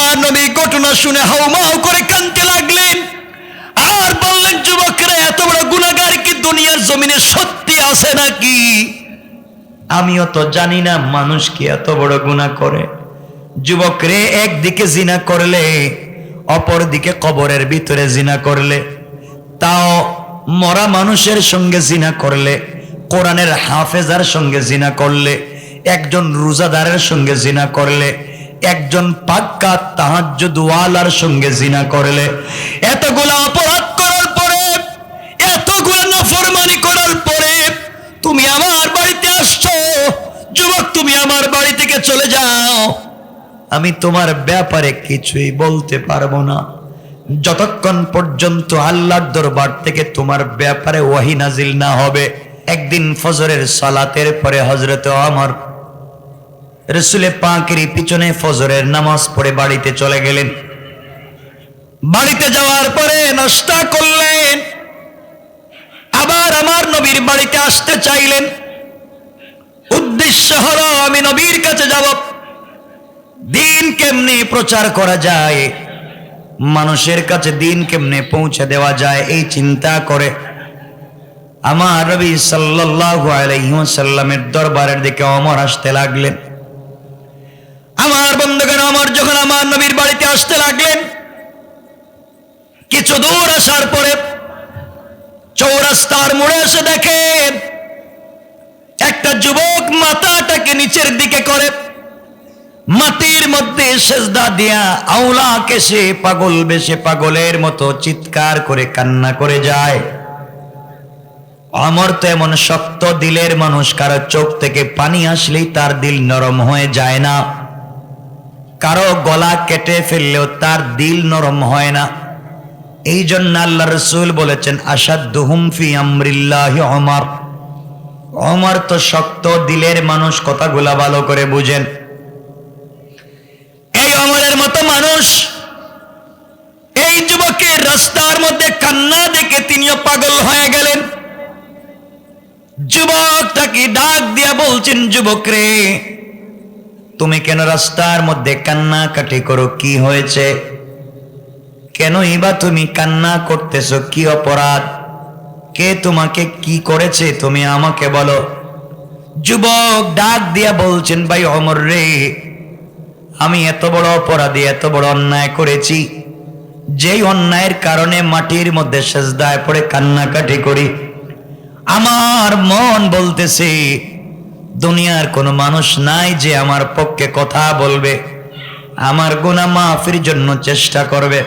আমার নবী ঘটনা শুনে হাউমাউ করে কাঁদতে লাগলেন আর বললেন, যুবকরা, এত বড় গুনাহগার কি দুনিয়ার জমিনে সত্যি আছে নাকি? আমিও তো জানি না মানুষ কি এত বড় গুনাহ করে। যুবকরে, একদিকে জিনা করলে, অপর দিকে কবরের ভিতরে জিনা করলে, তাও মরা মানুষের সঙ্গে জিনা করলে, কোরআনের হাফেজার সঙ্গে জিনা করলে, একজন রোজাদারের সঙ্গে জিনা করলে, একজন পাক্কা তাহাজ্জুদ ওয়ালার সঙ্গে জিনা করলে, এতগুলা অপরাধ করার পরে, এতগুলা নাফরমানি করার পরে তুমি আমার বাড়িতে আসছো। যুবক, তুমি আমার বাড়ি থেকে চলে যাও, আমি তোমার ব্যাপারে কিছুই বলতে পারবো না যতক্ষণ পর্যন্ত আল্লাহর দরবার থেকে তোমার ব্যাপারে ওয়াহি নাজিল না হবে। একদিন ফজরের সালাতের পরে হযরত ওমর রাসূল পাকের পিছনে ফজরের নামাজ পড়ে বাড়িতে চলে গেলেন। বাড়িতে যাওয়ার পরে নাস্তা করলেন, আবার আমার নবীর বাড়িতে আসতে চাইলেন। উদ্দেশ্য হলো, আমি নবীর কাছে যাব, দিন কেমনে প্রচার করা যায়, মানুষের কাছে দিন কেমনে পৌঁছে দেওয়া যায়, এই চিন্তা করে আমার নবী সাল্লাল্লাহু আলাইহি ওয়াসাল্লামের দরবারের দিকে ওমর আসতে লাগলেন। আমার বন্ধুগণ, ওমর যখন আমার নবীর বাড়িতে আসতে লাগলেন, কিছু দূর আসার পরে চৌরাস্তার মোড়ে এসে দেখেন একটা যুবক মাথাটাকে নিচের দিকে করে মাটির মধ্যে সেজদা দিয়া আওলা কেশে পাগল বেশে পাগলের মতো চিৎকার করে কান্না করে যায়। ওমর তো এমন শক্ত দিলের মানুষ, কারো চোখ থেকে পানি আসলেই তার দিল নরম হয়ে যায় না, কারো গলা কেটে ফেললেও তার দিল নরম হয় না। এই জন্য আল্লাহ রাসূল বলেছেন, আশাদ্দুহুম ফি আমরিল্লাহি ওমর। ওমর তো শক্ত দিলের মানুষ, কথাগুলা ভালো করে বুঝেন। এই ওমরের মতো মানুষ এই যুবকের রাস্তার মধ্যে কান্না দেখে তিনিও পাগল হয়ে গেলেন। যুবকটাকে ডাক দিয়া বলছেন, যুবক রে, তুমি কেন রাস্তার মধ্যে কান্নাকাটি করো? কি হয়েছে? কেনই বা তুমি কান্না করতেছো? কি অপরাধ? কে তোমাকে কি করেছে? তুমি আমাকে বলো। যুবক ডাক দিয়া বলছেন, ভাই ওমর রে, আমি এত বড় অপরাধী, এত বড় অন্যায় করেছি, যেই অন্যায়ের কারণে মাটির মধ্যে সেজদায় পড়ে কান্নাকাটি করি। আমার মন বলতেছে দুনিয়ার কোনো মানুষ নাই যে আমার পক্ষে কথা বলবে, আমার গুনাহ মাফির জন্য চেষ্টা করবে।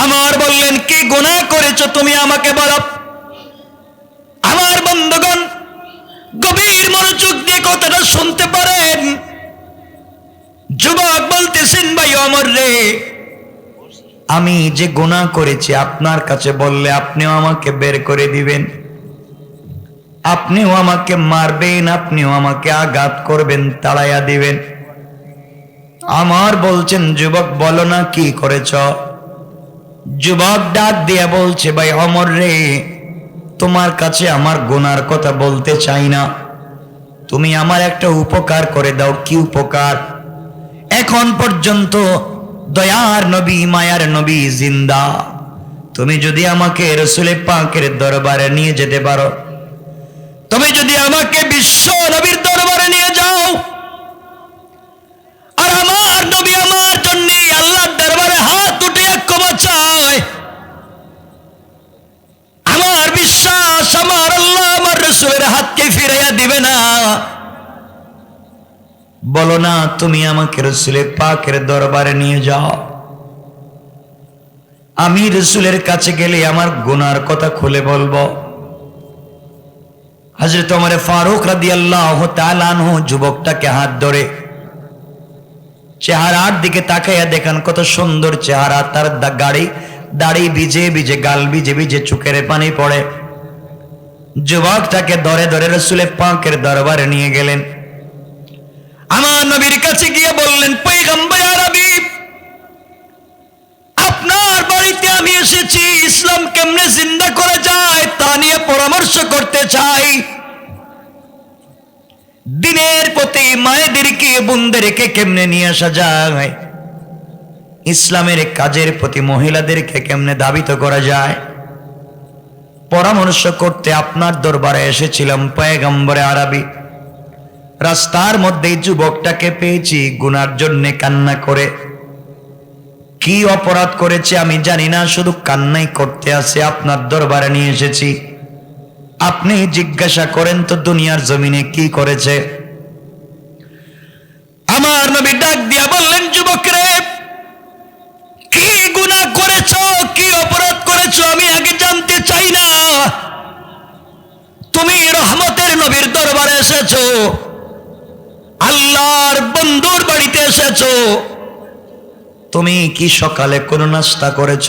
আমার বললেন, কি গুনাহ করেছো তুমি আমাকে বলো। আমার বন্ধুগণ, গভীর মনোযোগ দিয়ে কথাটা শুনতে পারেন। যুবক বলতেছেন, ভাই ওমর রে, আমি যে গুনাহ করেছি আপনার কাছে বললে আপনিও আমাকে বের করে দিবেন, আপনিও আমাকে মারবেন, আপনিও আমাকে আঘাত করবেন, তাড়াইয়া দিবেন। আমার বলছেন, যুবক বলো না কি করেছ। যুবক ডাক দিয়া বলছে, ভাই ওমর রে, তোমার কাছে আমার গুনার কথা বলতে চাই না, তুমি আমার একটা উপকার করে দাও। কি উপকার? এখন পর্যন্ত দয়ার নবী, মায়ার নবী জিন্দা, তুমি যদি আমাকে রাসূল পাকের দরবারে নিয়ে যেতে পারো, তুমি যদি আমাকে বিশ্ব নবীর দরবারে নিয়ে যাও, আর আমার নবী আমার জন্য আল্লাহর দরবারে হাত উঠিয়ে ক্ষমা চায়, আমার বিশ্বাস আমার আল্লাহ আমার রাসূলের হাতকে ফিরাইয়া দিবে না। বলো না, তুমি আমাকে রাসূল পাকের দরবারে নিয়ে যাও, আমি রাসূলের কাছে গেলে আমার গুনার কথা খুলে বলবো। হযরত ওমর ফারুক রাদিয়াল্লাহু তাআলা আনহু যুবকটাকে হাত ধরে চেহারার দিকে তাকাইয়া দেখেন কত সুন্দর চেহারা, তার দাড়ি ভিজে ভিজে, গাল ভিজে ভিজে, চোখের পানি পড়ে। যুবকটাকে ধরে ধরে রাসূল পাকের দরবারে নিয়ে গেলেন। আমার নবীর কাছে গিয়ে বললেন, পয়গম্বর আরবি, আপনার বাড়িতে আমি এসেছি, ইসলাম কেমনে জিন্দা করা যায় তা নিয়ে পরামর্শ করতে চাই। দিনের প্রতি মায়েদেরকে বোনদেরকে কেমনে নিয়ে আসা যায়, ইসলামের কাজের প্রতি মহিলাদেরকে কেমনে ধাবিত করা যায়, পরামর্শ করতে আপনার দরবারে এসেছিলাম পয়গম্বরে আরবি। রাস্তার মধ্যে যুবকটাকে পেয়েছি গুনার জন্য কান্না করে। কি অপরাধ করেছে আমি জানি না, শুধু কান্নাই করতে আসে। আপনার দরবারে নিয়ে এসেছি, আপনি জিজ্ঞাসা করেন তো দুনিয়ার জমিনে কি করেছে। আমার নবী ডাক দিয়া বললেন, যুবক রে, কি গুনাহ করেছো, কি অপরাধ করেছো আমি আগে জানতে চাই না। তুমি রহমতের নবীর দরবারে এসেছো, আল্লাহর বন্ধুর বাড়িতে এসেছো। তুমি কি সকালে কোনো নাস্তা করেছ?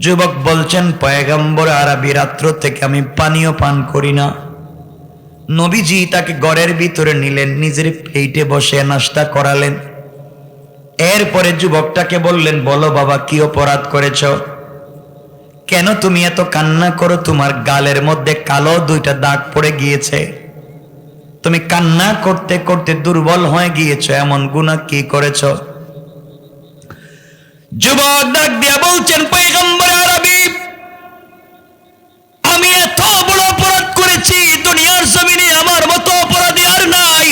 যুবক বলছেন, পয়গম্বর আরবি, রাত্র থেকে আমি পানীয় পান করি না। নবীজি তাকে ঘরের ভিতরে নিলেন, নিজের পেটে বসে নাস্তা করালেন। এরপরে যুবকটাকে বললেন, বলো বাবা, কি অপরাধ করেছ? কেন তুমি এত কান্না করো? তোমার গালের মধ্যে কালো 2টা দাগ পড়ে গিয়েছে, তুমি কান্না করতে করতে দুর্বল হয়ে গিয়েছো, এমন গুনাহ কি করেছ? যুবক ডাক দিয়া বলছেন, পয়গম্বর আরবি, আমি এত বড় অপরাধ করেছি, দুনিয়ার জমিনে আমার মতো অপরাধী আর নাই।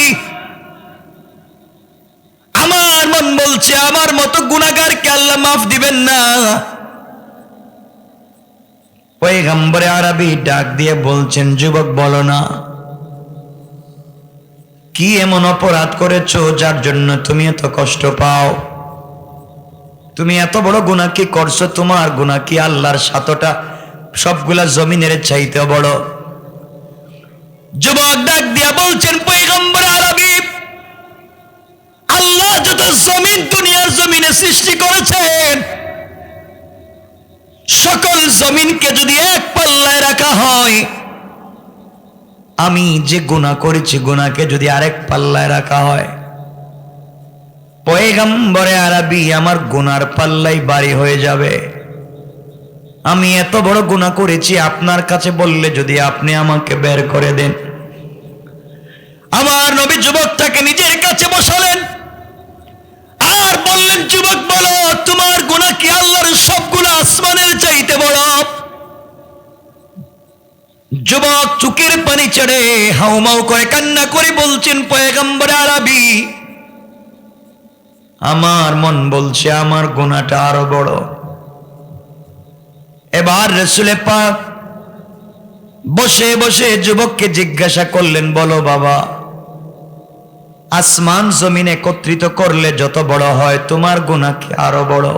আমার মন বলছে আমার মতো গুনাহগারকে আল্লাহ মাফ দিবেন না। পয়গম্বর আরবি ডাক দিয়ে বলছেন, যুবক বলো না, কি এমন অপরাধ করেছো যার জন্য তুমি এত কষ্ট পাও? তুমি এত বড় গুনাহ কি করছো? তোমার গুনাহ কি আল্লাহর 7টা সবগুলা জমিনের চাইতে বড়? যুবক ডাক দিয়া বলছেন, পয়গম্বর আরবি, আল্লাহ যত জমিন দুনিয়ার জমিনে সৃষ্টি করেছেন, সকল জমিনকে যদি এক পাল্লায় রাখা হয়, আমি যে গুনাহ করেছি গুনাহকে যদি আরেক পাল্লায় রাখা হয়, পয়গম্বরে আরবি, আমার গুনার পাল্লাই ভারী হয়ে যাবে। আমি এত বড় গুনাহ করেছি, আপনার কাছে বললে যদি আপনি আমাকে বের করে দেন। আমার নবী যুবকটাকে নিজের কাছে বসালেন আর বললেন, যুবক বলো, তোমার গুনাহ কি আল্লাহর সবগুলো আসমানের চাইতে বড়? যুবক চোখের পানি ছেড়ে হাউমাউ করে কান্না করে বলছেন, পয়গম্বর আরবি, আমার মন বলছে আমার গুনাহটা আরো বড়। এবার রাসূল পাক বসে বসে যুবককে জিজ্ঞাসা করলেন, বলো বাবা, আসমান জমিন একত্রিত করলে যত বড় হয়, তোমার গুনাহ কি আরো বড়?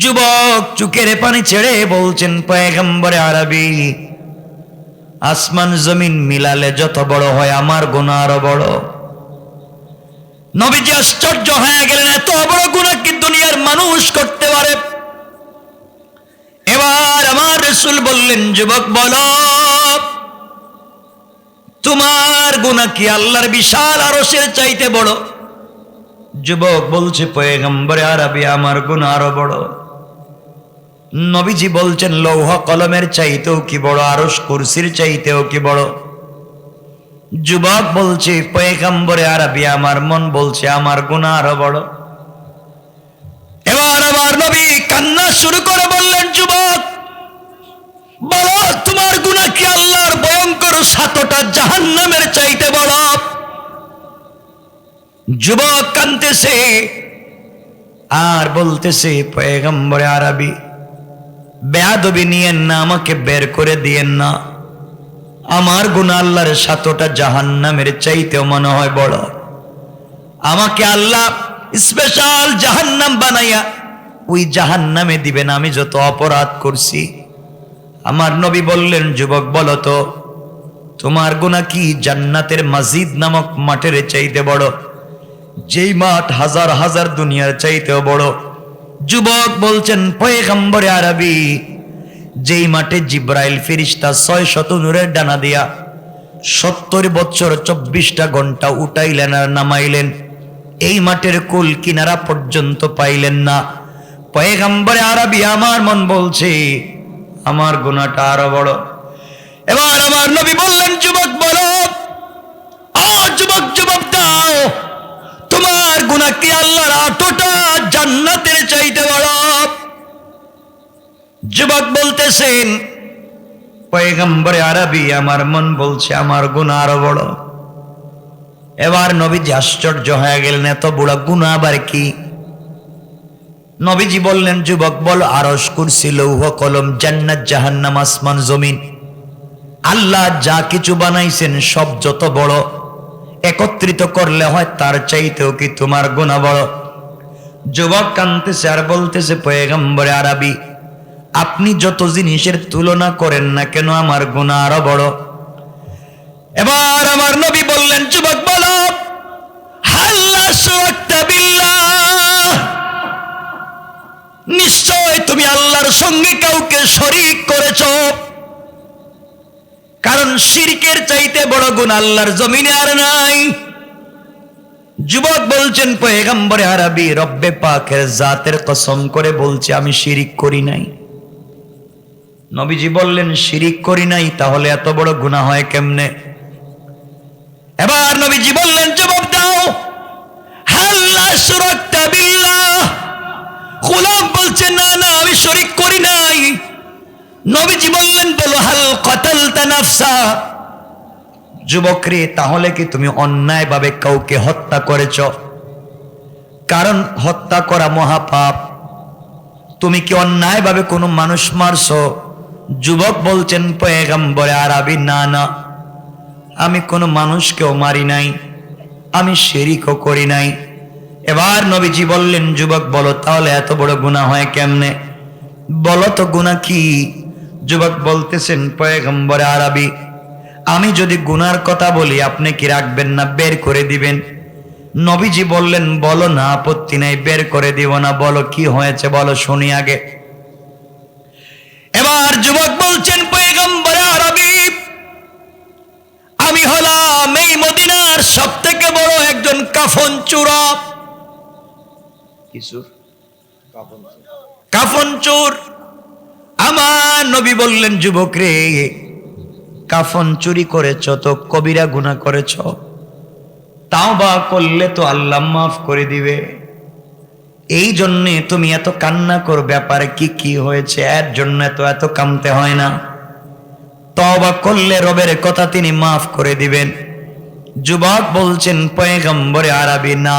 যুবক চোখের পানি ছেড়ে বলছেন, পয়গম্বর আরবি, আসমান জমিন মিলালে যত বড় হয়, আমার গুনাহ আরো বড়। নবীজি আশ্চর্য হয়ে গেলেন, এত বড় গুনাহ কি দুনিয়ার মানুষ করতে পারে? এবার আমার রাসূল বললেন, যুবক বলো, তোমার গুনাহ কি আল্লাহর বিশাল আরশের চাইতে বড়? যুবক বলছে, পয়গম্বর আরবি, আমার গুনাহ আরো বড়। নবীজি বলছেন, লৌহ কলমের চাইতেও কি বড়, আরশ কুরসির চাইতেও কি বড়? যুবক বলছে, পয়গম্বর আরবি, আমার মন বলছে আমার গুনাহ আরো বড়। এবার আমার নবী কান্না শুরু করে বললেন, যুবক বলো, তোমার গুনাহ কি আল্লাহর ভয়ঙ্কর 7টা জাহান্নামের চাইতে বড়? যুবক কাঁদতেছে আর বলতেছে, পয়গম্বর আরবি, বেয়াদবি নিয়েন না, আমাকে বের করে দিয়েন না। আমার গুনাহ আল্লাহর 7টা জাহান্নামের চাইতেও মনে হয় বড়। আমাকে আল্লাহ স্পেশাল জাহান্নাম বানাইয়া ওই জাহান্নামে দিবেন আমি যত অপরাধ করছি। আমার নবী বললেন, যুবক বলো তো, তোমার গুনাহ কি জান্নাতের মসজিদ নামক মাঠের চাইতে বড়, যেই মাঠ হাজার হাজার দুনিয়ার চাইতেও বড়? যুবক বলছেন, পয়গম্বর আরবি, যেই মাঠে জিব্রাইল ফেরেশতা 600 নূরের ডানা দিয়া 70 বছর 24টা ঘন্টা উঠাইলেন আর নামাইলেন, এই মাঠের কুল কিনারা পর্যন্ত পাইলেন না। পয়গম্বর আরবি, আমার মন বলছে আমার গুনাহটা আরো বড়। এবার আমার নবী বললেন, যুবক বলো, যুবক জবাব দাও, তোমার গুনাহ কি আল্লাহর 8টা জান্নাতের চাইতে বড়? যুবক বলতেছেন, পয়গম্বরে আরবি, আমার মন বলছে আমার গুনাহ আরো বড়। এবার নবীজি আশ্চর্য হয়ে গেলেন, এত বড় গুনাহ আবার কি? নবীজি বললেন, যুবক বল, আরশ, কুরসি, লৌহ কলম, জান্নাত, জাহান্নাম, আসমান, জমিন, আল্লাহ যা কিছু বানাইছেন সব যত বড়, একত্রিত করলে হয় তার চাইতেও কি তোমার গুনাহ বড়? যুবক কাঁদতেছে আর বলতেছে, পয়গম্বরে আরবি, আপনি যত জিনিসের তুলনা করেন না কেন আমার গুনাহ আরো বড়। এবার আমার নবী বললেন, যুবক বলো, হাল্লা শুরাকতা বিল্লাহ, নিশ্চয় তুমি আল্লাহর সঙ্গে কাউকে শরীক করেছো। কারণ শিরকের চাইতে বড় গুনাহ আল্লাহর জমিনে আর নাই। যুবক বলছেন, পয়গম্বরে আরবি, রব্বে পাকের জাতের কসম করে বলছি আমি শিরিক করি নাই। নবীজি বললেন, শিরিক করি নাই, তাহলে এত বড় গুনাহ হয় কেমনে? এবার নবীজি বললেন, জবাব দাও, হাল্লা শুরাকতা বিল্লাহ। গোলাম বলছে, না না, আমি শরীক করি নাই। নবীজি বললেন, বলো, হাল কাতালতা নাফসা। যুবক রে, তাহলে কি তুমি অন্যায়ভাবে কাউকে হত্যা করেছ? কারণ হত্যা করা মহাপাপ। তুমি কি অন্যায়ভাবে কোনো মানুষ মারছো? যুবক বলছেন, পয়গম্বরে আরবি, না না, আমি কোনো মানুষকেও মারি নাই, আমি শিরকও করি নাই। এবার নবীজি বললেন, যুবক বলো, তাহলে এত বড় গুনাহ হয় কেমনে? বলো তো গুনাহ কি? যুবক বলতেছেন, পয়গম্বরে আরবি, আমি যদি গুনার কথা বলি আপনি কি রাখবেন না, বের করে দিবেন? নবীজি বললেন, বলো না, আপত্তি নাই, বের করে দিব না। বলো কি হয়েছে, বলো শুনি আগে। এবার যুবক বলছেন, পয়গম্বরে আরবি, আমি হলাম এই মদিনার সব থেকে বড় একজন কাফন চোরা। কাফন চোর। আমার নবী বললেন, যুবক রে, কাফন চুরি করেছ তো কবিরা গুনাহ করেছ, তাওবা করলে তো আল্লাহ মাফ করে দিবে। এই জন্যে তুমি এত কান্না কর, ব্যাপারে কি কি হয়েছে এর জন্য তো এত কামতে হয় না। তওবা করলে রবের কথা তিনি মাফ করে দিবেন। যুবক বলছেন, পয়গম্বরে আরবি, না,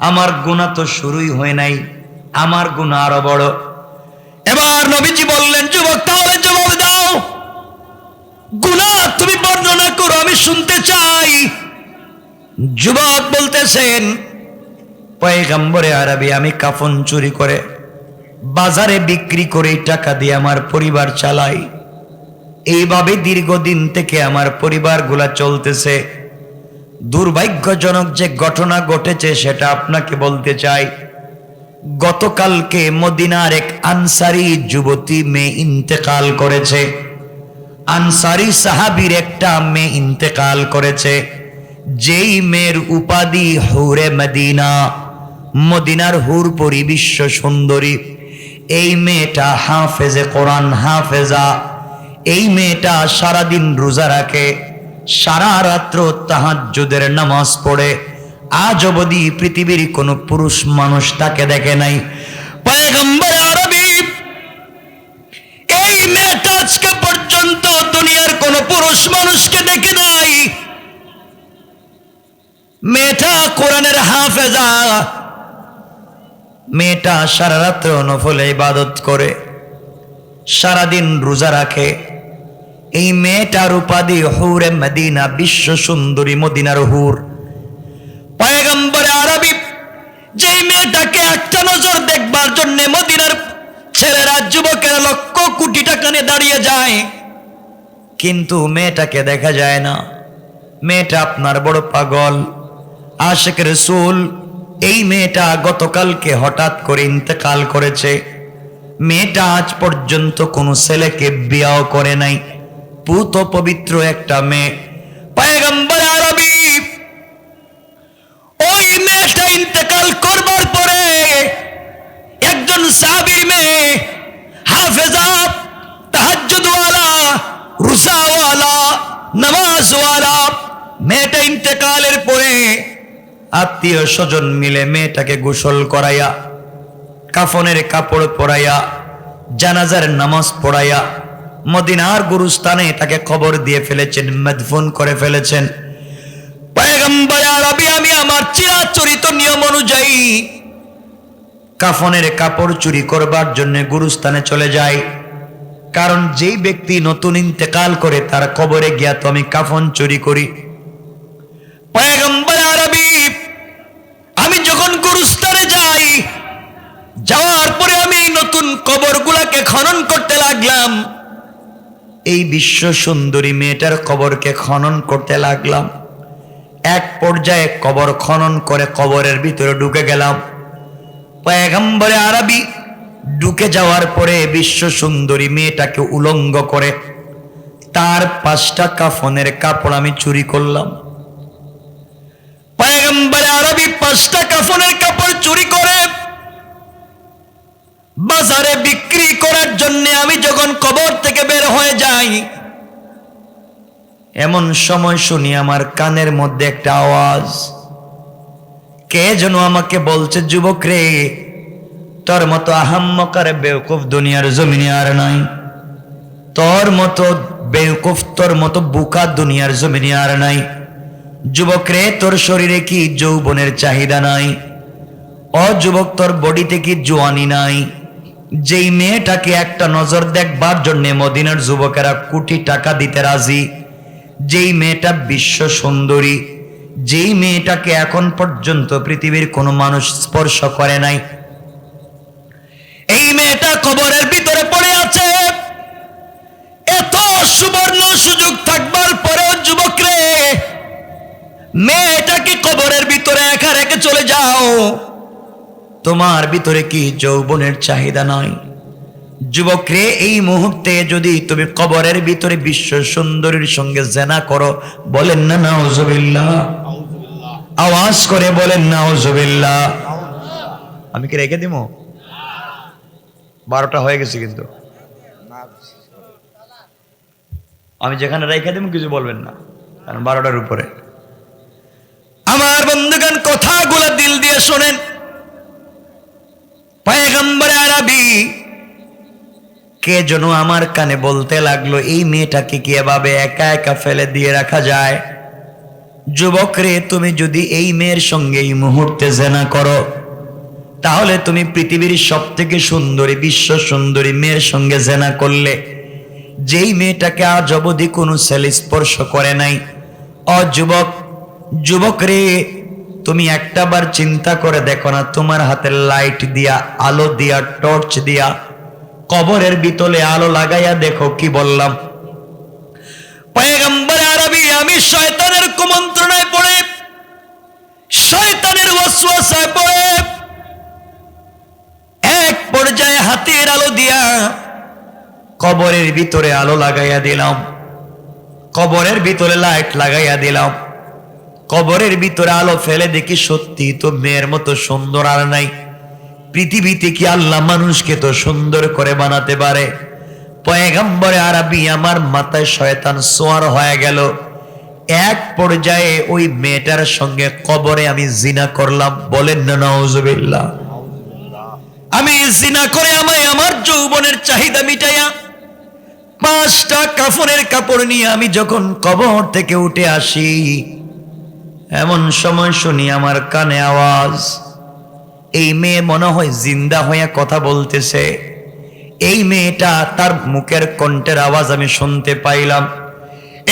আমার গুনাহ তো শুরুই হয় নাই, আমার গুনাহ আরো বড়। এবার নবীজি বললেন, যুবক তাহলে জবাব দাও, গুনাহ তুমি বর্ণনা করো, আমি শুনতে চাই। যুবক বলতেছেন, পয়গম্বরে আরবি, আমি কাফন চুরি করে বাজারে বিক্রি করে টাকা দিয়ে আমার পরিবার চালাই। এইভাবে দীর্ঘদিন থেকে আমার পরিবারগুলা চলতেছে। দুর্ভাগ্যজনক যে ঘটনা ঘটেছে সেটা আপনাকে বলতে চাই। গতকালকে মদিনার এক আনসারী যুবতী মেয়ে ইন্তেকাল করেছে। আনসারী সাহাবীর একটা মেয়ে ইন্তেকাল করেছে, যেই মেয়ের উপাধি হুরে মদিনা, মদিনার হুরপরি, বিশ্ব সুন্দরী। এই মেয়েটা হাফেজে কোরআন, হাফেজা। এই মেয়েটা সারাদিন রোজা রাখে, সারা রাত্র তাহাজ্জুদের নামাজ পড়ে। আজ অবধি পৃথিবীর কোন পুরুষ মানুষ তাকে দেখে নাই। পয়গম্বর আরবি, এই মেয়েটা আজকে পর্যন্ত দুনিয়ার কোন পুরুষ মানুষকে দেখে নাই। মেয়েটা কোরআনের হাফেজা, মেয়েটা সারা রাত্র নফল ইবাদত করে, সারাদিন রোজা রাখে। এই মেয়েটার উপাধি হুরে মদিনা, বিশ্ব সুন্দরী, মদিনার হুর। পয়গম্বর আরবি, যেই মেয়েটাকে একটা নজর দেখবার জন্য মদিনার ছেলেরা, যুবকেরা লক্ষ কোটি টাকা নিয়ে দাঁড়িয়ে যায়, কিন্তু মেয়েটাকে দেখা যায় না। মেয়েটা আপনার বড় পাগল, আশিক রাসূল। এই মেয়েটা গতকালকে হঠাৎ করে ইন্তেকাল করেছে। মেয়েটা আজ পর্যন্ত কোনো ছেলেকে বিয়াও করে নাই, পুত পবিত্র একটা মেয়ে। পয়গম্বর আরবি, ওই মেয়েটা ইন্তেকাল করবার পরে একজন সাহাবীর মেয়ে, হাফেজা, তাহাজ্জুদওয়ালা, রোজাওয়ালা, নামাজওয়ালা, মেয়েটা ইন্তেকালের পরে আত্মীয় স্বজন মিলে মেয়েটাকে গোসল করাইয়া, কাফনের কাপড় পরাইয়া, জানাজার নামাজ পড়াইয়া মদিনার গুরুস্থানে তাকে খবর দিয়ে ফেলেছেন, মদফুন করে ফেলেছেন। পয়গম্বর আরবি আমি আমার চিরাচরিত নিয়ম অনুযায়ী কাফনের কাপড় চুরি করবার জন্য গুরুস্থানে চলে যাই, কারণ যেই ব্যক্তি নতুন ইন্তেকাল করে তার কবরে গিয়া তো আমি কাফন চুরি করি। পয়গম্বর আরবি আমি যখন গুরুস্থানে যাই, যাওয়ার পরে আমি নতুন কবরগুলাকে খনন করতে লাগলাম। এই বিশ্ব সুন্দরী মেয়েটার কবরকে খনন করতে লাগলাম। এক পর্যায়ে কবর খনন করে কবরের ভিতরে ঢুকে গেলাম। পয়গম্বর আরবি ঢুকে যাওয়ার পরে বিশ্ব সুন্দরী মেয়েটাকে উলঙ্গ করে তার 5টা কাফনের কাপড় আমি চুরি করলাম। পয়গম্বর আরবি 5টা কাফনের কাপড় চুরি করে বাজারে বিক্রি করার জন্য আমি যখন কবর থেকে বের হয়ে যাই, এমন সময় শুনি আমার কানের মধ্যে একটা আওয়াজ। কে যেন আমাকে বলছে, যুবক রে, তোর মতো আহাম্মক আর বেওকুফ দুনিয়ার জমিনে আর নাই। তোর মতো বেওকুফ, তোর মতো বুকা দুনিয়ার জমিনে আর নাই। যুবক রে, তোর শরীরে কি যৌবনের চাহিদা নাই? ও যুবক, তোর বডিতে কি জোয়ানি নাই? যেই মেয়েটাকে একটা নজর দেখবার জন্য মদিনার যুবকেরা কোটি টাকা দিতে রাজি, যেই মেয়েটা বিশ্ব সুন্দরী, যেই মেয়েটাকে এখন পর্যন্ত পৃথিবীর কোনো মানুষ স্পর্শ করে নাই, এই মেয়েটা কবরের ভিতরে পড়ে আছে। এত সুবর্ণ সুযোগ থাকবার পরেও যুবক রে, মেয়েটাকে কবরের ভিতরে একা রেখে চলে যাও। তোমার ভিতরে কি যৌবনের চাহিদা নাই? যুবক রে, এই মুহূর্তে যদি তুমি কবরের ভিতরে বিশ্ব সুন্দরীর সঙ্গে জেনা করো, বলেন না নাউজুবিল্লাহ। আওয়াজ করে বলেন নাউজুবিল্লাহ। আমি কি রেখে দিব? 12টা হয়ে গেছে, কিন্তু আমি যেখানে রেখে দিব কিছু বলবেন না, কারণ 12টার উপরে। আমার বন্ধুগণ, কথাগুলো দিল দিয়ে শোনেন। পয়গম্বর আরবি কে যেন আমার কানে বলতে লাগলো, এই মেয়েটাকে কি এভাবে একা একা ফেলে দিয়ে রাখা যায়? যুবক রে, তুমি যদি এই মেয়ের সঙ্গে এই মুহূর্তে জেনা করো, তাহলে তুমি পৃথিবীর সব থেকে সুন্দরী, বিশ্ব সুন্দরী মেয়ের সঙ্গে জেনা করলে, যেই মেয়েটাকে আজ অবধি কোনো ছেলে স্পর্শ করে নাই। ও যুবক, যুবক রে, তুমি একটাবার চিন্তা করে দেখো না, তোমার হাতের লাইট দিয়া, আলো দিয়া, টর্চ দিয়া কবরের ভিতরে আলো লাগাইয়া দেখো। কি বললাম? পয়গম্বর আরবি আমি শয়তানের কুমন্ত্রণায় পড়ে, শয়তানের ওয়াসওয়াসায় পড়ে এক পর্যায়ে হাতের আলো দিয়া কবরের ভিতরে আলো লাগাইয়া দিলাম, কবরের ভিতরে লাইট লাগাইয়া দিলাম। কবরের ভিতরে আলো ফেলে দেখি সত্যি তো মেয়ের মতো সুন্দর আর নাই। পৃথিবীতে কি আল্লাহ মানুষকে তো সুন্দর করে বানাতে পারে? পয়গম্বর আরবি আমার মাথায় শয়তান সোয়ার হয়ে গেল। এক পর্যায়ে ওই মেয়েটার সঙ্গে কবরে আমি জিনা করলাম। বলেন না নাউজুবিল্লাহ। আমি জিনা করে আমায় আমার যৌবনের চাহিদা মিটাইয়া 5টা কাফনের কাপড় নিয়ে আমি যখন কবর থেকে উঠে আসি, এমন সময় শুনি আমার কানে আওয়াজ। এই মেয়ে মনে হয় জিন্দা হয়ে কথা বলতেছে। এই মেয়েটা, তার মুখের কণ্ঠের আওয়াজ আমি শুনতে পাইলাম।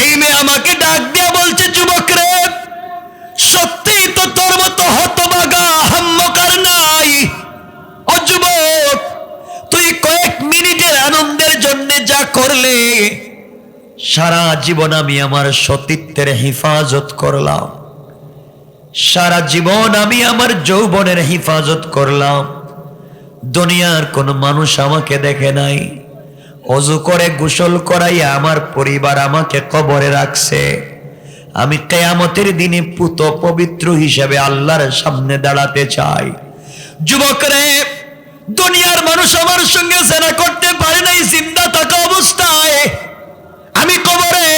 এই মেয়ে আমাকে ডাক দিয়ে বলছে, যুবক রে, সত্যি তো তোর মতো হতভাগা হাম্মকার নাই। ও যুবক, তুই কয়েক মিনিটের আনন্দের জন্য যা করলে, সারা জীবন আমি আমার সতীত্বের হেফাজত করলাম, সারা জীবন আমি আমার যৌবনের হেফাজত করলাম। দুনিয়ার কোন মানুষ আমাকে দেখে নাই। ওযু করে গোসল করাইয়া আমার পরিবার আমাকে কবরে রাখছে। আমি কিয়ামতের দিনে পুত পবিত্র হিসেবে আল্লাহর সামনে দাঁড়াতে চাই। যুবক রে, দুনিয়ার মানুষ আমার সঙ্গে জেনা করতে পারে নাই জিন্দা থাকা অবস্থায়। আমি কবরে,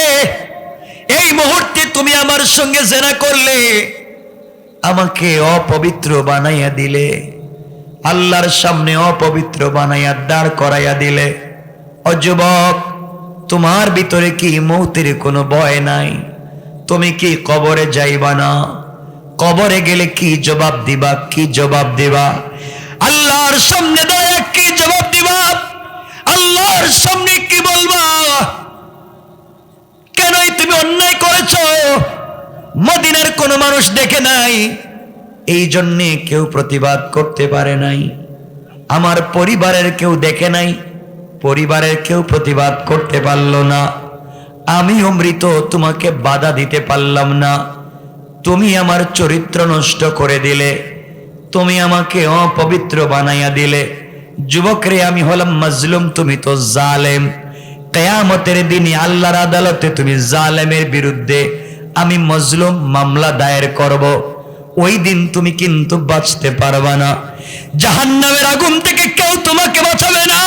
এই মুহূর্তে তুমি আমার সঙ্গে জেনা করলে, আমাকে অপবিত্র বানাইয়া দিলে, আল্লাহর সামনে অপবিত্র বানাইয়া দাঁড় করাইয়া দিলে। ও যুবক, তোমার ভিতরে কি মৌতের কোনো ভয় নাই? তুমি কি কবরে যাইবা না? কবরে গেলে কি জবাব দিবা? কি জবাব দিবা? আল্লাহর সামনে দাঁড়ায় কি জবাব দিবা? আল্লাহর সামনে কি বলবা? কেনই তুমি অন্যায় করেছো? মদিনার কোনো মানুষ দেখে নাই, এই জন্যে কেউ প্রতিবাদ করতে পারে নাই। আমার পরিবারের কেউ দেখে নাই, পরিবারের কেউ প্রতিবাদ করতে পারল না। আমি অমৃত, তোমাকে বাধা দিতে পারলাম না। তুমি আমার চরিত্র নষ্ট করে দিলে, তুমি আমাকে অপবিত্র বানাইয়া দিলে। যুবকরে, আমি হলাম মাজলুম, তুমি তো জালেম। কিয়ামতের দিনে আল্লাহর আদালতে তুমি জালেমের বিরুদ্ধে আমি মজলুম মামলা দায়ের করব। ওই দিন তুমি কিন্তু বাঁচতে পারবা না। জাহান্নামের আগুন থেকে কেউ তোমাকে বাঁচাবে না।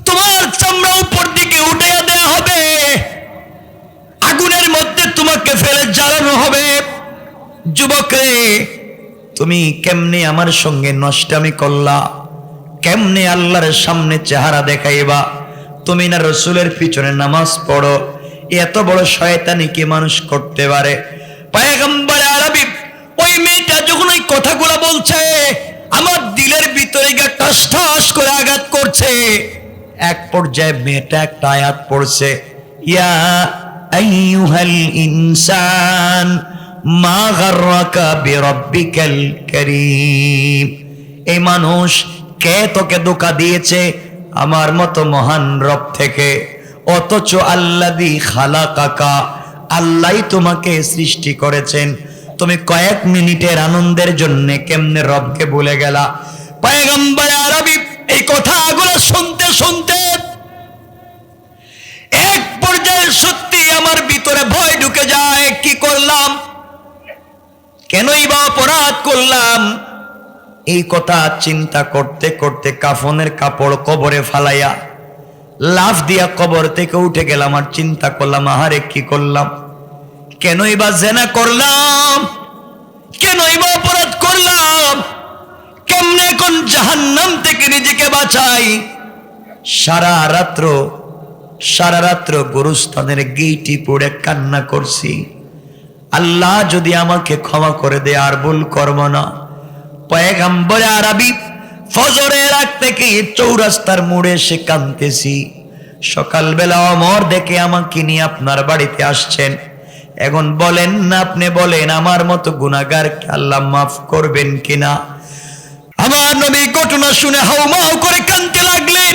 তোমার চামড়া উপর দিকে উঠাইয়া দেয়া হবে, আগুনের মধ্যে তোমাকে ফেলে জ্বালানো হবে। যুবকরে, তুমি কেমনে আমার সঙ্গে নষ্টামি করলা? কেমনে আল্লাহর সামনে চেহারা দেখাইবা? তুমি না রসুলের পিছনে নামাজ পড়ো। এত বড় শয়তানি কি মানুষ করতে পারে? পয়গম্বর আরবি ওই মেয়েটা যখন ওই কথাগুলো বলছে, আমার দিলের ভিতরে গিয়ে ঠাস ঠাস করে আঘাত করছে। এক পর্যায়ে মেয়েটা একটা আয়াত পড়ছে, ইয়া আইয়ুহাল ইনসান মা গাররাকা বিরাব্বিকাল কারীম। এই মানুষ, কে তোকে ধোঁকা দিয়েছে আমার মতো মহান রব থেকে? অথচ আল্লাযী খালাকাকা, আল্লাহই তোমাকে সৃষ্টি করেছেন। তুমি কয়েক মিনিটের আনন্দের জন্য কেমনে রবকে ভুলে গেলা? পয়গম্বর আরবি এই কথাগুলো শুনতে শুনতে এক পর্যায়ে সত্যি আমার ভিতরে ভয় ঢুকে যায়। কি করলাম? কেনই বা অপরাধ করলাম? এই কথা চিন্তা করতে করতে কাফনের কাপড় কবরে ফালাইয়া লাফ দিয়া কবর থেকে উঠে গেলাম। আর চিন্তা করলাম, আহারে কি করলাম? কেনই বা জেনা করলাম? কেনই বা অপরাধ করলাম? কেমনে এখন জাহান্নাম থেকে নিজেকে বাঁচাই? সারা রাত্র গোরস্থানের গেইটি পড়ে কান্না করছি। আল্লাহ যদি আমাকে ক্ষমা করে দে, আর ভুল করব না। পয়গম্বর আরবি ফজরের আগ থেকে চৌরাস্তার মোড়ে এসে কাঁদতেছি। সকালবেলা ওমর দেখে আমাকে নিয়ে আপনার বাড়িতে আসছেন। এখন বলেন না, আপনি বলেন, আমার মতো গুনাহগারকে আল্লাহ মাফ করবেন কিনা? আমার নবী ঘটনা শুনে হাউমাউ করে কাঁদতে লাগলেন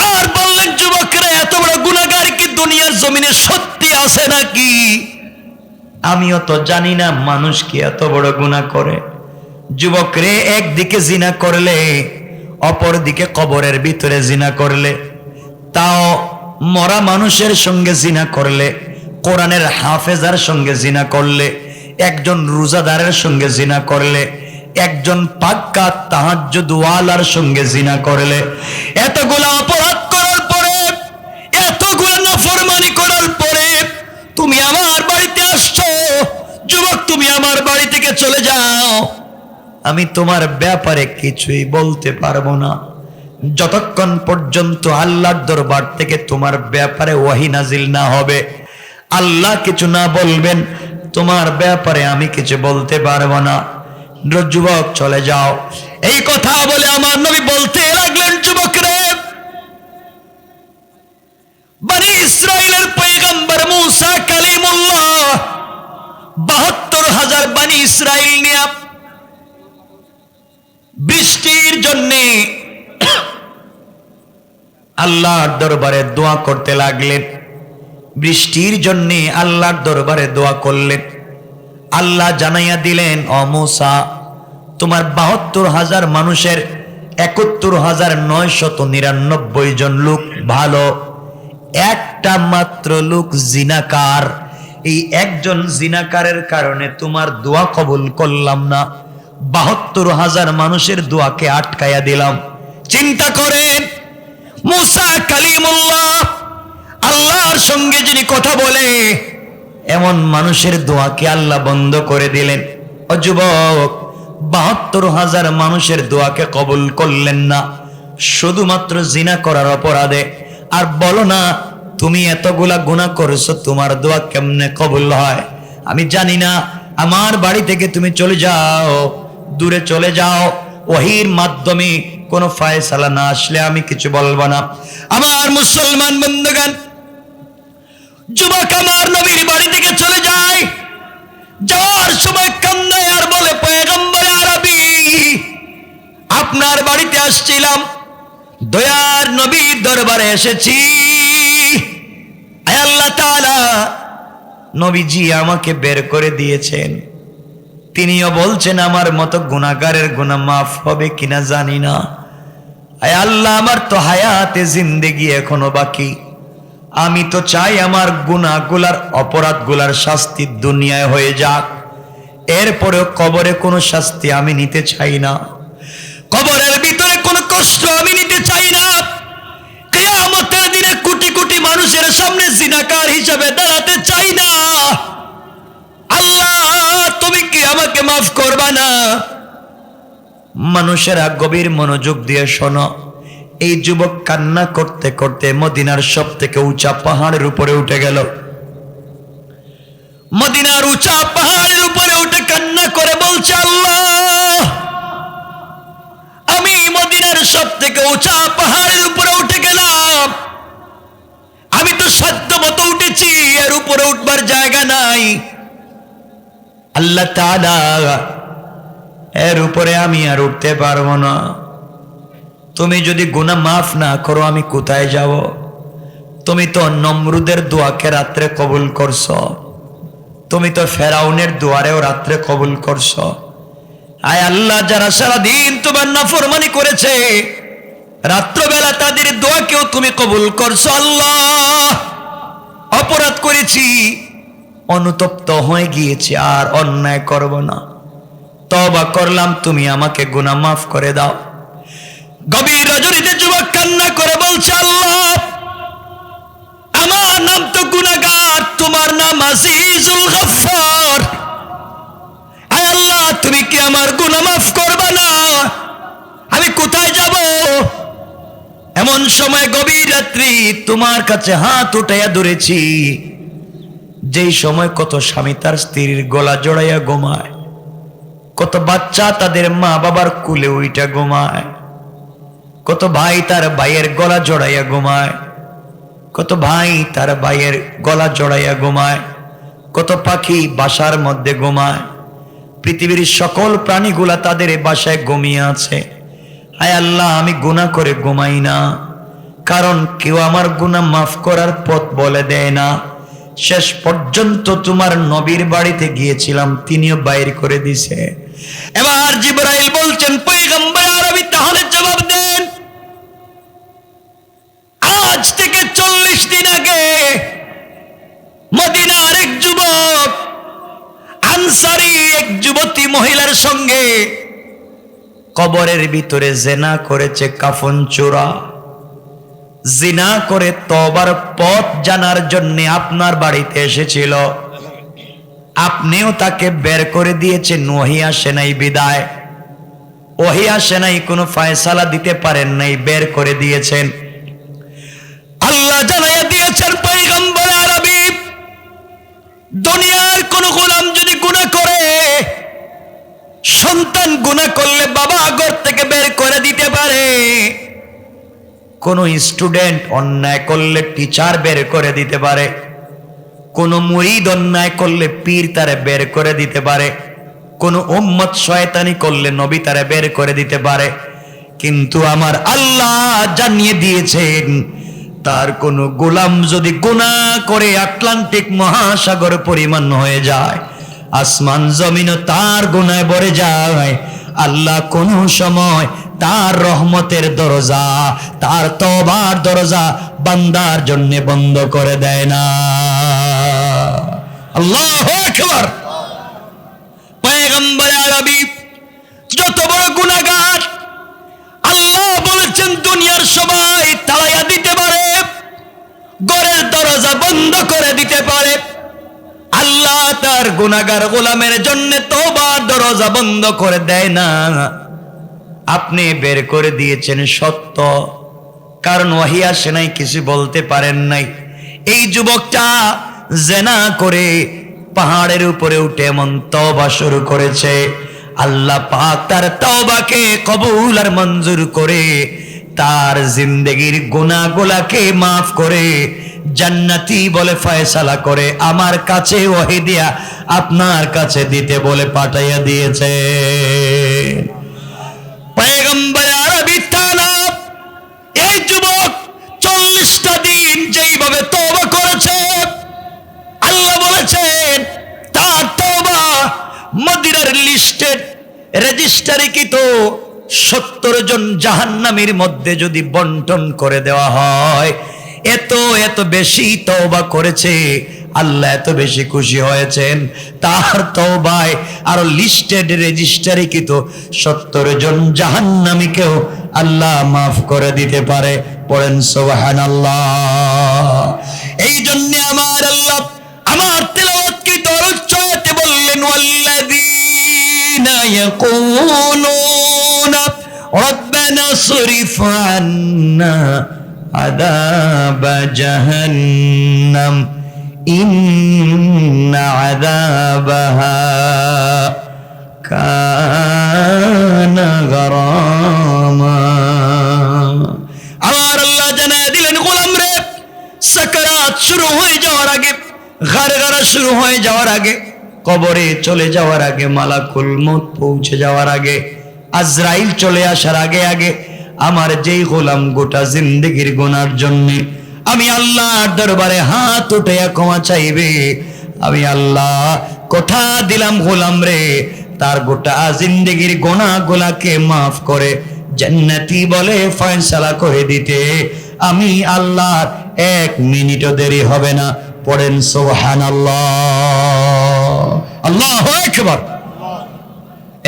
আর বললেন, যুবকরা, এত বড় গুনাহগার কি দুনিয়ার জমিনে সত্যি আছে নাকি? আমিও তো জানি না মানুষ কি এত বড় গুনাহ করে। যুবকরে, একদিকে জিনা করলে, অপর দিকে কবরের ভিতরে জিনা করলে, তাও মরা মানুষের সঙ্গে জিনা করলে, কোরআনের হাফেজার সঙ্গে জিনা করলে, একজন রোজাদারের সঙ্গে জিনা করলে, একজন পাক্কা তাহাজ্জুদ ওয়ালার সঙ্গে জিনা করলে, এতগুলা অপরাধ করার পরে, এতগুলা নাফরমানি করার পরে তুমি আমার বাড়িতে আসছো। যুবক, তুমি আমার বাড়ি থেকে চলে যাও। আমি তোমার ব্যাপারে কিছুই বলতে পারবো না যতক্ষণ পর্যন্ত আল্লাহর দরবার থেকে তোমার ব্যাপারে ওহী নাজিল না হবে। আল্লাহ কিছু না বলবেন, তোমার ব্যাপারে আমি কিছু বলতে পারবো না। যুবক, চলে যাও। এই কথা বলে আমার নবী বলতে লাগলেন, যুবকরে, বনি ইসরাইলের পয়গম্বর মুসা কালিমুল্লাহ ৭২,০০০ বনি ইসরাইল নিয়ে বৃষ্টির জন্যে আল্লাহর দরবারে দোয়া করতে লাগলেন। বৃষ্টির জন্যে আল্লাহর দরবারে দোয়া করলেন। আল্লাহ জানাইয়া দিলেন, ও মুসা, তোমার ৭২,০০০ মানুষের ৭১,৯৯৯ জন লোক ভালো, একটা মাত্র লোক জিনাকার। এই একজন জিনাকারের কারণে তোমার দোয়া কবুল করলাম না, ৭২,০০০ মানুষের দোয়াকে আটকাইয়া দিলাম। চিন্তা করেন, মুসা কালিমুল্লাহ, আল্লাহর সঙ্গে যিনি কথা বলে, এমন মানুষের দোয়াকে আল্লাহ বন্ধ করে দিলেন। ও যুবক, ৭২,০০০ মানুষের দোয়াকে কবুল করলেন না শুধুমাত্র জিনা করার অপরাধে। আর বলো না তুমি এতগুলা গুনাহ করেছো, তোমার দোয়া কেমনে কবুল হয়? আমি জানি না। আমার বাড়ি থেকে তুমি চলে যাও, দূরে চলে যাও, ওহীর মাধ্যমে কোনো ফয়সালা না আসলে আমি কিছু বলবো না। আমার মুসলমান বন্ধুগণ, যুবক আমার নবীর বাড়ি থেকে চলে যায়। যাওয়ার সময় কান্নে আর বলে, পয়গম্বর আরবি, আপনার বাড়িতে আসছিলাম, দয়ার নবীর দরবারে এসেছি। আয় আল্লাহ তাআলা, নবীজি আমাকে বের করে দিয়েছেন। তিনিও বলছেন আমার মতো গুনাহগারের গুনাহ মাফ হবে কিনা জানি না। আয় আল্লাহ, আমার তো হায়াতে জিন্দেগি এখনো বাকি। আমি তো চাই আমার গুনাহগুলার অপরাধগুলার শাস্তি দুনিয়ায় হয়ে যাক, এরপরেও কবরে কোনো শাস্তি আমি নিতে চাই না। কবরের ভিতরে কোনো কষ্ট আমি নিতে চাই না। কিয়ামতের দিনে কোটি কোটি মানুষের সামনে জিনাকার হিসাবে দাঁড়াতে চাই না। আল্লাহ, তুমি কি আমাকে মাফ করবা না? মানুষেরা গভীর মনোযোগ দিয়ে শোনো। এই যুবক কান্না করতে করতে মদিনার সব থেকে উঁচা পাহাড়ের উপরে উঠে গেল। মদিনার উঁচা পাহাড়ের উপরে উঠে কান্না করে বলছে, আল্লাহ, আমি মদিনার সব থেকে উঁচা পাহাড়ের উপরে উঠে গেলাম, আমি তো সাধ্য মতো উঠেছি, এর উপরে উঠবার জায়গা নাই। আল্লাহ তাআলা, এর উপরে আমি আর উঠতে পারবো না। তুমি যদি গুনাহ মাফ না করো আমি কোথায় যাব? তুমি তো নমরুদের দোয়াকে রাত্রে কবুল করছো, তুমি তো ফেরাউনের দুয়ারেও রাত্রে কবুল করছো। আয় আল্লাহ, যারা সারাদিন তোমার নাফরমানি করেছে, রাত্রবেলা তাদের দোয়াকেও তুমি কবুল করছো। আল্লাহ, অপরাধ করেছি, অনুতপ্ত হয়ে গিয়েছি, আর অন্যায় করব না, তওবা করলাম, তুমি আমাকে গুনাহ মাফ করে দাও। গভীর রজনীতে যুবক কান্না করে বলছে, আল্লাহ, আমার নাম তো গুনাহগার, তোমার নাম আজিজুল গফফার। আয় আল্লাহ, তুমি কি আমার গুনাহ মাফ করবা না? আমি কোথায় যাব? এমন সময় গভীর রাত্রি তোমার কাছে হাত উঠাইয়া ধরেছি, যেই সময় কত স্বামী তার স্ত্রীর গলা জড়াইয়া ঘুমায়, কত বাচ্চা তাদের মা বাবার কুলে উইটা ঘুমায়, কত ভাই তার ভাইয়ের গলা জড়াইয়া ঘুমায়, কত ভাই তার ভাইয়ের গলা জড়াইয়া ঘুমায়, কত পাখি বাসার মধ্যে ঘুমায়, পৃথিবীর সকল প্রাণীগুলা তাদের বাসায় ঘুমিয়ে আছে। আয় আল্লাহ, আমি গুনাহ করে ঘুমাই না, কারণ কেউ আমার গুনাহ মাফ করার পথ বলে দেয় না। শেষ পর্যন্ত তোমার নবীর বাড়িতে গিয়েছিলাম, তিনিও বাইর করে দিছে। এবার জিবরাইল বলছেন, পয়গম্বর আরবি, তাহলে জবাব দেন, আজ থেকে 40 দিন আগে মদিনার এক যুবক আনসারী এক যুবতী মহিলার সঙ্গে কবরের ভিতরে জিনা করেছে, কাফন চোরা জিনা করে তওবার পথ জানার জন্য আপনার বাড়িতে এসেছিল, আপনিও তাকে বের করে দিয়েছেন। ওহী আসে নাই বিদায়, ওহী আসে নাই, কোনো ফয়সালা দিতে পারেন নাই, বের করে দিয়েছেন। আল্লাহ জানাইয়া দিয়েছেন, পয়গম্বর আরবি, দুনিয়ার কোন গোলাম যদি গুনাহ করে, সন্তান গুনাহ করলে বাবা ঘর থেকে বের করে দিতে পারে, কোন স্টুডেন্ট অন্যায় করলে টিচার বের করে দিতে পারে, কোন মুরিদ অন্যায় করলে পীর তারে বের করে দিতে পারে, কোন উম্মত শয়তানি করলে নবী তারে বের করে দিতে পারে। কিন্তু আমার আল্লাহ জানিয়ে দিয়েছেন, তার কোন গোলাম যদি গুনাহ করে আটলান্টিক মহাসাগর পরিমাণ হয়ে যায়, আসমান জমিনও তার গুনায় ভরে যায়, আল্লাহ কোন সময় তার রহমতের দরজা, তার তওবার দরজা বান্দার জন্য বন্ধ করে দেয় না। আল্লাহু আকবার। পয়গম্বর আরবি যত বড় গুনাহগার, আল্লাহ বলেছেন দুনিয়ার সবাই তাড়াইয়া দিতে পারে, ঘরের দরজা বন্ধ করে দিতে পারে, আল্লাহ তার গুনাহগার গোলামের জন্য তওবার দরজা বন্ধ করে দেয় না। আপনি বের করে দিয়েছেন সত্য, কারণ ওহী আসে নাই, কিছু বলতে পারেন নাই। এই যুবকটা জেনা করে পাহাড়ের উপরে উঠে এমন তওবা শুরু করেছে, আল্লাহ পাক তার তওবাকে কবুল আর মঞ্জুর করে তার জিন্দেগির গুনাহগুলোকে মাফ করে জান্নাতি বলে ফয়সালা করে আমার কাছে ওহী দিয়া আপনার কাছে দিতে বলে পাঠাইয়া দিয়েছে। পয়গম্বর আরবি তাআলা এই যুবক 40টা দিন যেইভাবে তওবা করেছে, আল্লাহ বলেছেন তার তওবা মদিনার লিস্টেড রেজিস্টারিকৃত 70 জন জাহান্নামীর মধ্যে যদি বন্টন করে দেওয়া হয়, এত বেশি তওবা করেছে, আল্লাহ এত বেশি খুশি হয়েছেন তার তওবায় আরো লিস্টেড রেজিস্টারিকৃত 70 জন জাহান্নামীকেও আল্লাহ মাফ করে দিতে পারে। পড়েন সুবহানাল্লাহ। এই জন্য আমার আল্লাহ আমার তেলাওয়াতকৃত উচ্চারণে বললেন ওয়াল্লাযীনা ইয়াকুলুনা রব্বানা সরিফ আন্না আযাবা জাহান্নাম ইন্না আযাবাহা কানা গারামা। আমার আল্লাহ জানায় দিলেন গোলাম রে, সাকারাত শুরু হয়ে যাওয়ার আগে, গারগারা শুরু হয়ে যাওয়ার আগে, কবরে চলে যাওয়ার আগে, মালাকুল মউত পৌঁছে যাওয়ার আগে, আজরাইল চলে আসার আগে আগে আমার যেই গোলাম গোটা জিন্দেগির গুনার জন্য আমি আল্লাহর দরবারে হাত উঠাইয়া ক্ষমা চাইবে, আমি আল্লাহ কথা দিলাম গোলাম রে তার গোটা জিন্দেগির গুনাহগুলোকে মাফ করে জান্নাতি বলে ফয়সালা করে দিতে আমি আল্লাহর 1 মিনিটও দেরি হবে না। পড়েন সুবহানাল্লাহ, আল্লাহু আকবার।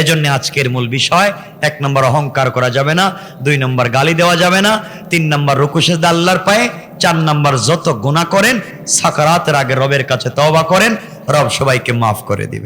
এজন্য আজকের মূল বিষয় 1 নম্বর অহংকার করা যাবে না, 2 নম্বর গালি দেওয়া যাবে না, 3 নম্বর রুকু সিজদা আল্লাহর পায়ে, 4 নম্বর যত গুনাহ করেন সাকারাতের আগে রবের কাছে তওবা করেন, রব সবাইকে মাফ করে দিবে।